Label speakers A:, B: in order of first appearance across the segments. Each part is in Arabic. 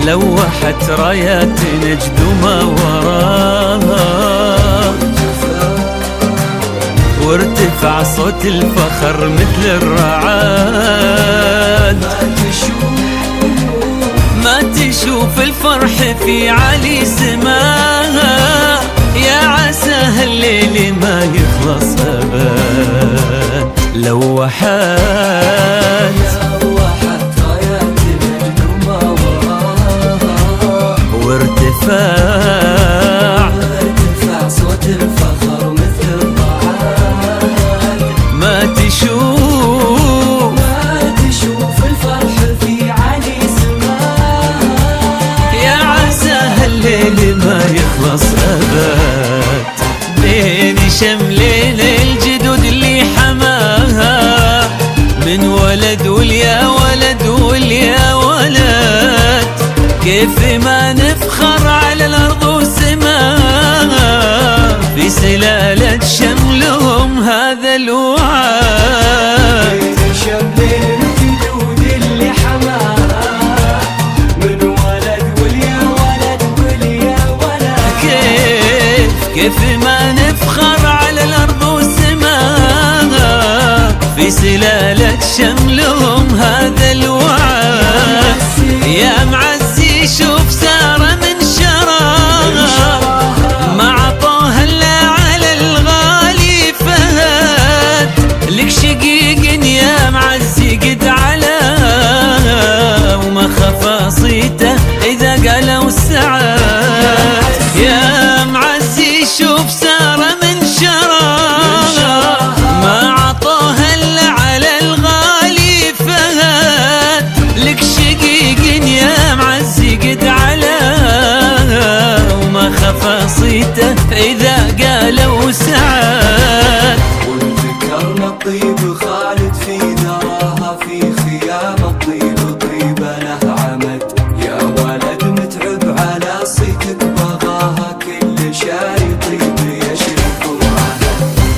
A: لوحت رايات نجد وما وراها، وارتفع صوت الفخر مثل الرعاد. ما تشوف الفرح في عالي سماها، يا عسى هالليل ما يخلص أبد. لوحات
B: رايات نجد وما وراها،
A: وارتفاع
B: صوت الفخر مثل الرعاد.
A: ما
B: تشوف الفرح في عالي سماها،
A: يا عسى هالليل ما يخلص أبد. بين شملين الجدود اللي حماها، من ولد واليا ولد واليا ولد، كيف ما نفخر على الأرض وسماها، في سلالة شملهم هذا الوعد.
B: شملين الجدود اللي حماها، من ولد واليا ولد واليا ولد،
A: كيف ما نفخر على الأرض وسماها، في سلالة شملهم هذا الوعد. يا معزي شوف سارة من شراها، ما عطوها إلا على الغالي فهد، لك شقيق يا معزي قد علاها، وما خفى صيته إذا قالوا السعاد. يا معزي شوف سارة من شراها، ما عطوها إلا على الغالي فهد، لك شقيق يا معزي قد علاها، وما خفى صيته إذا قالوا سعاد.
B: وذكرنا الطيب خالد في دراها، في خيام الطيب طيبة له عمد، يا ولد متعب على صيتك بغاها، كل شاي طيب يشرب معها.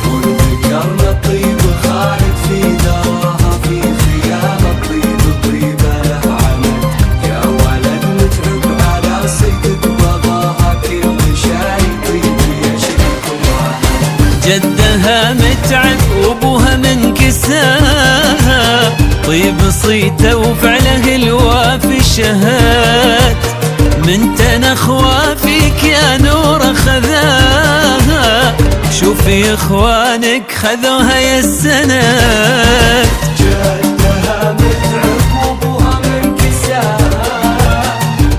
B: وذكرنا الطيب خالد في دراها، في خيام الطيب طيبة له عمد، يا ولد متعب على صيتك بغاها، كل شاي طيب يشرب معها.
A: جدها متعب وابوها من كساها، طيب صيته وفعله الوافي شهاد، من تنخوى فيك يا نور خذاها، شوفي اخوانك خذوها يا السند.
B: جدها متعب وابوها من كساها،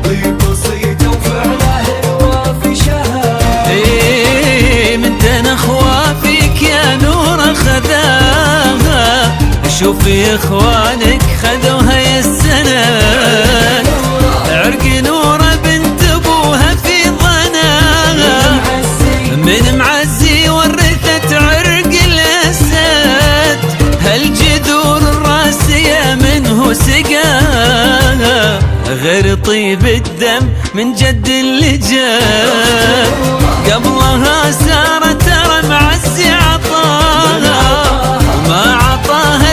B: طيب صيته وفعله الوافي شهاد،
A: من تنخوى فيك يا نور خذاها، شوفي اخوانك خذوها يا السند. عرق نورة بنت ابوها في ظناها، من معزي ورثت عرق الاسد، هالجذور الراسية منه سقاها، غير طيب الدم من جد اللي جاد. قبلها سارة ترى معزي عطاها، وما عطاها